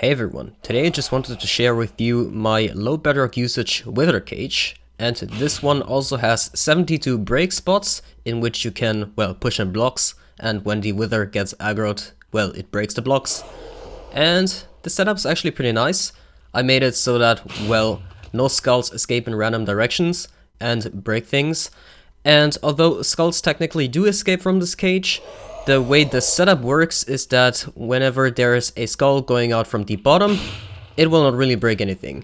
Hey everyone, today I just wanted to share with you my low bedrock usage wither cage, and this one also has 72 break spots in which you can, well, push in blocks, and when the wither gets aggroed, well, it breaks the blocks. And the setup's actually pretty nice. I made it so that, well, no skulls escape in random directions and break things. And although skulls technically do escape from this cage, the way the setup works is that whenever there is a skull going out from the bottom, it will not really break anything.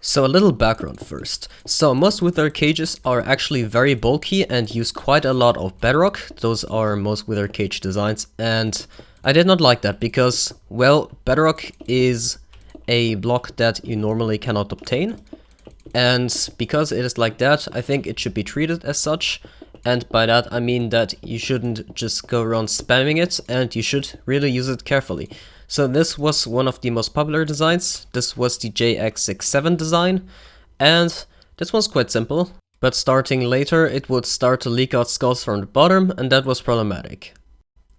So a little background first. So most wither cages are actually very bulky and use quite a lot of bedrock. Those are most wither cage designs, and I did not like that because, well, bedrock is a block that you normally cannot obtain. And because it is like that, I think it should be treated as such. And by that I mean that you shouldn't just go around spamming it, and you should really use it carefully. So this was one of the most popular designs. This was the JX67 design, and this one's quite simple. But starting later it would start to leak out skulls from the bottom, and that was problematic.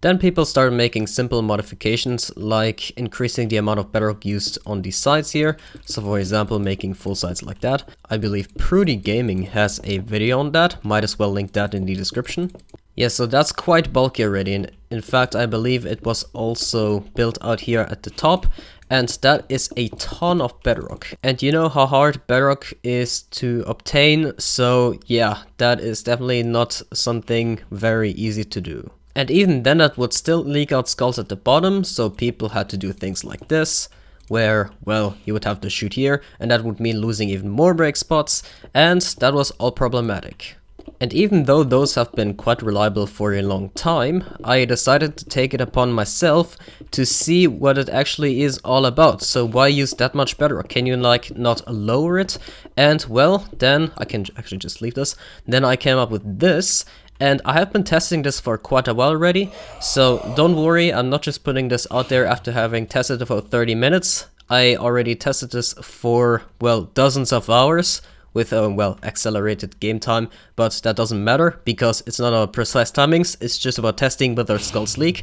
Then people started making simple modifications, like increasing the amount of bedrock used on the sides here. So for example, making full sides like that. I believe Prudy Gaming has a video on that, might as well link that in the description. Yeah, so that's quite bulky already, and in fact I believe it was also built out here at the top, and that is a ton of bedrock. And you know how hard bedrock is to obtain, so yeah, that is definitely not something very easy to do. And even then that would still leak out skulls at the bottom, so people had to do things like this, where, well, you would have to shoot here, and that would mean losing even more break spots, and that was all problematic. And even though those have been quite reliable for a long time, I decided to take it upon myself to see what it actually is all about. So why use that much bedrock? Can you like not lower it? And well, then I can actually just leave this. Then I came up with this. And I have been testing this for quite a while already, so don't worry, I'm not just putting this out there after having tested it for 30 minutes. I already tested this for, well, dozens of hours with, well, accelerated game time, but that doesn't matter because it's not about precise timings, it's just about testing whether skulls leak.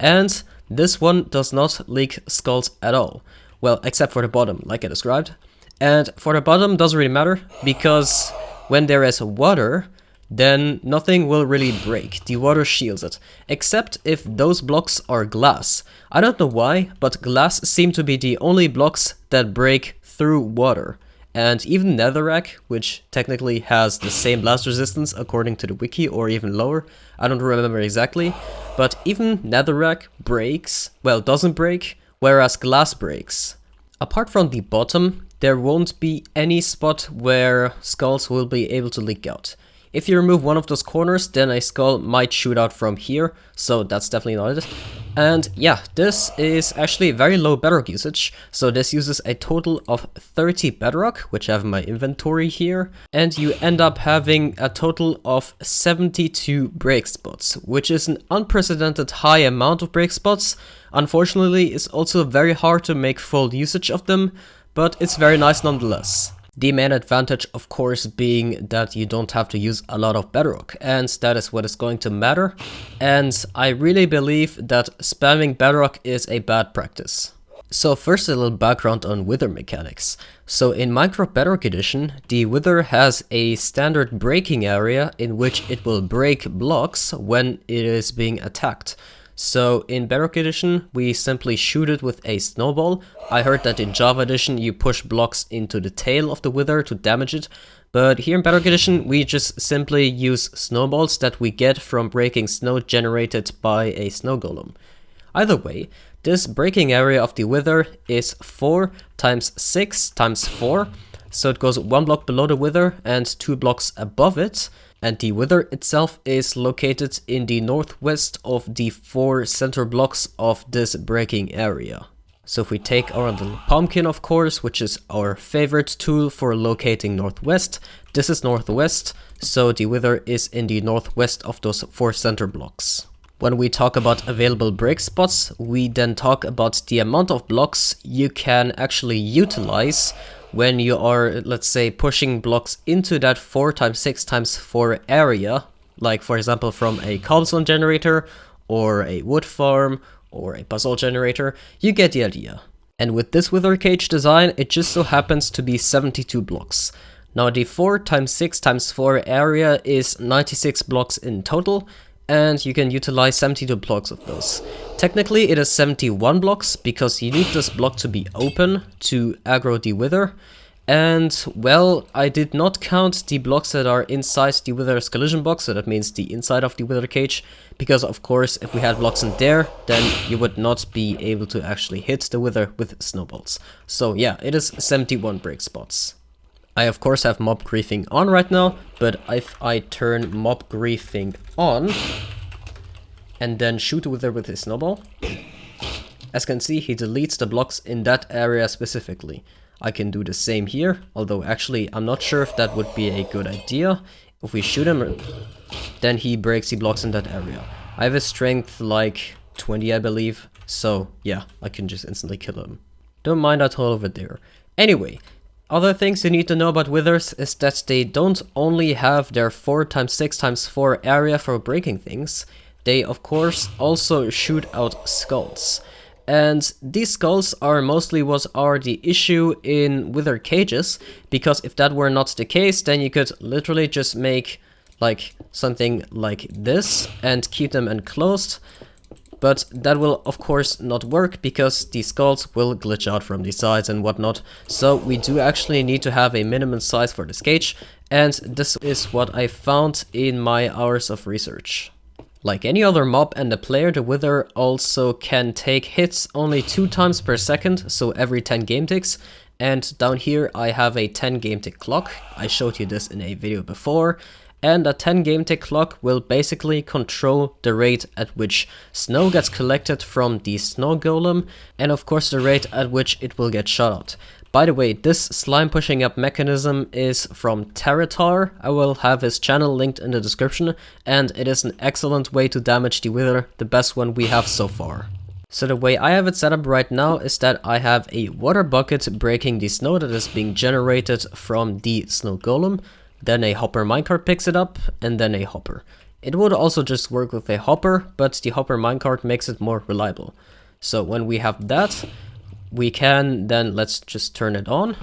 And this one does not leak skulls at all. Well, except for the bottom, like I described. And for the bottom, doesn't really matter because when there is water, then nothing will really break. The water shields it, except if those blocks are glass. I don't know why, but glass seem to be the only blocks that break through water. And even netherrack, which technically has the same blast resistance according to the wiki, or even lower, I don't remember exactly, but even netherrack breaks, well, doesn't break, whereas glass breaks. Apart from the bottom, there won't be any spot where skulls will be able to leak out. If you remove one of those corners, then a skull might shoot out from here, so that's definitely not it. And yeah, this is actually very low bedrock usage, so this uses a total of 30 bedrock, which I have in my inventory here, and you end up having a total of 72 break spots, which is an unprecedented high amount of break spots. Unfortunately, it's also very hard to make full usage of them, but it's very nice nonetheless. The main advantage, of course, being that you don't have to use a lot of bedrock, and that is what is going to matter. And I really believe that spamming bedrock is a bad practice. So first a little background on wither mechanics. So in Minecraft Bedrock Edition, the wither has a standard breaking area in which it will break blocks when it is being attacked. So in Bedrock Edition, we simply shoot it with a snowball. I heard that in Java Edition you push blocks into the tail of the wither to damage it, but here in Bedrock Edition we just simply use snowballs that we get from breaking snow generated by a snow golem. Either way, this breaking area of the wither is 4 times 6 times 4, so it goes 1 block below the wither and 2 blocks above it. And the wither itself is located in the northwest of the 4 center blocks of this breaking area. So if we take our little pumpkin, of course, which is our favorite tool for locating northwest, this is northwest, so the wither is in the northwest of those 4 center blocks. When we talk about available break spots, we then talk about the amount of blocks you can actually utilize when you are, let's say, pushing blocks into that 4 times 6 times 4 area, like for example from a cobblestone generator or a wood farm or a puzzle generator, you get the idea. And with this wither cage design, it just so happens to be 72 blocks. Now the 4x6x4 area is 96 blocks in total, and you can utilize 72 blocks of those. Technically it is 71 blocks, because you need this block to be open to aggro the wither. And, well, I did not count the blocks that are inside the wither's collision box, so that means the inside of the wither cage, because of course if we had blocks in there, then you would not be able to actually hit the wither with snowballs. So yeah, it is 71 break spots. I of course have mob griefing on right now, but if I turn mob griefing on and then shoot the wither with his snowball, as you can see, he deletes the blocks in that area specifically. I can do the same here, although actually I'm not sure if that would be a good idea. If we shoot him, then he breaks the blocks in that area. I have a strength like 20, I believe, so yeah, I can just instantly kill him. Don't mind that hole over there. Anyway, other things you need to know about withers is that they don't only have their 4x6x4 area for breaking things, they of course also shoot out skulls. And these skulls are mostly what are the issue in wither cages, because if that were not the case, then you could literally just make like something like this and keep them enclosed. But that will of course not work, because the skulls will glitch out from the sides and whatnot. So we do actually need to have a minimum size for this cage, and this is what I found in my hours of research. Like any other mob and the player, the wither also can take hits only 2 times per second, so every 10 game ticks. And down here I have a 10 game tick clock. I showed you this in a video before. And a 10 game tick clock will basically control the rate at which snow gets collected from the snow golem, and of course the rate at which it will get shot out. By the way, this slime pushing up mechanism is from Territar. I will have his channel linked in the description, and it is an excellent way to damage the wither, the best one we have so far. So the way I have it set up right now is that I have a water bucket breaking the snow that is being generated from the snow golem, then a hopper minecart picks it up, and then a hopper. It would also just work with a hopper, but the hopper minecart makes it more reliable. So when we have that, we can then, let's just turn it on.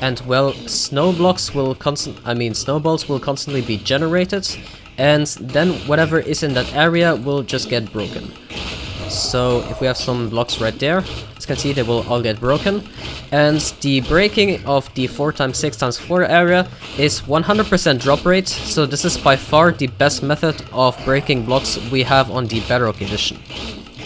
And well, snowballs will constantly be generated, and then whatever is in that area will just get broken. So if we have some blocks right there, as you can see, they will all get broken. And the breaking of the 4x6x4 area is 100% drop rate, so this is by far the best method of breaking blocks we have on the Bedrock edition.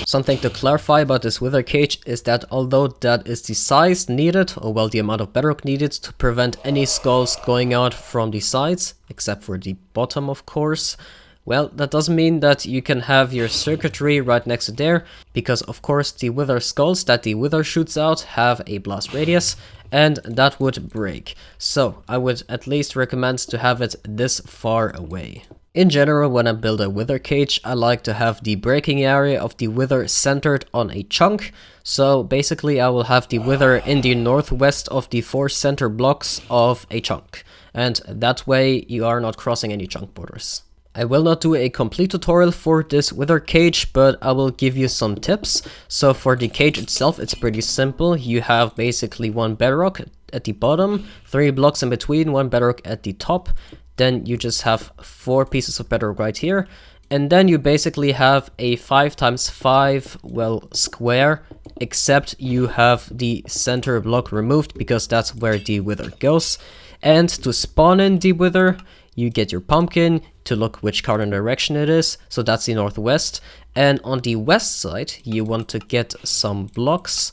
Something to clarify about this wither cage is that although that is the size needed, or well the amount of bedrock needed to prevent any skulls going out from the sides, except for the bottom of course, well, that doesn't mean that you can have your circuitry right next to there, because of course the wither skulls that the wither shoots out have a blast radius, and that would break. So I would at least recommend to have it this far away. In general, when I build a wither cage, I like to have the breaking area of the wither centered on a chunk. So basically I will have the wither in the northwest of the 4 center blocks of a chunk. And that way you are not crossing any chunk borders. I will not do a complete tutorial for this wither cage, but I will give you some tips. So for the cage itself, it's pretty simple. You have basically 1 bedrock at the bottom, 3 blocks in between, 1 bedrock at the top. Then you just have 4 pieces of bedrock right here. And then you basically have a 5x5, well, square, except you have the center block removed because that's where the wither goes. And to spawn in the wither, you get your pumpkin to look which cardinal direction it is. So that's the northwest. And on the west side, you want to get some blocks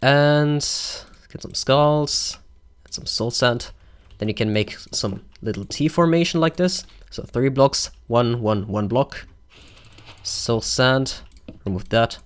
and get some skulls and some soul sand. Then you can make some little T formation like this. So 3 blocks, 1 block. Soul sand, remove that.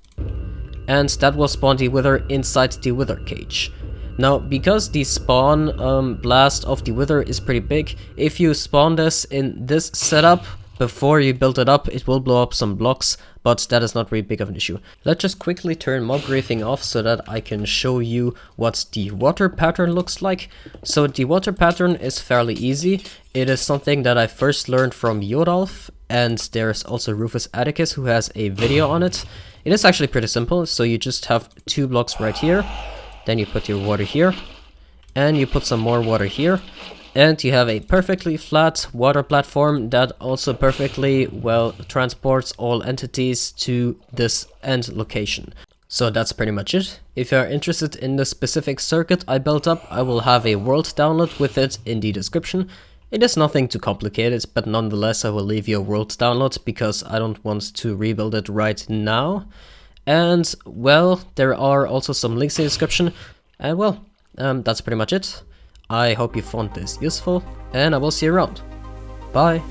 And that will spawn the wither inside the wither cage. Now, because the spawn blast of the wither is pretty big, if you spawn this in this setup, before you build it up, it will blow up some blocks, but that is not really big of an issue. Let's just quickly turn mob griefing off so that I can show you what the water pattern looks like. So the water pattern is fairly easy. It is something that I first learned from Yodalf, and there's also Rufus Atticus who has a video on it. It is actually pretty simple, so you just have 2 blocks right here, then you put your water here, and you put some more water here. And you have a perfectly flat water platform that also perfectly well transports all entities to this end location. So that's pretty much it. If you are interested in the specific circuit I built up, I will have a world download with it in the description. It is nothing too complicated, but nonetheless I will leave you a world download because I don't want to rebuild it right now. And well, there are also some links in the description. And well, that's pretty much it. I hope you found this useful, and I will see you around. Bye!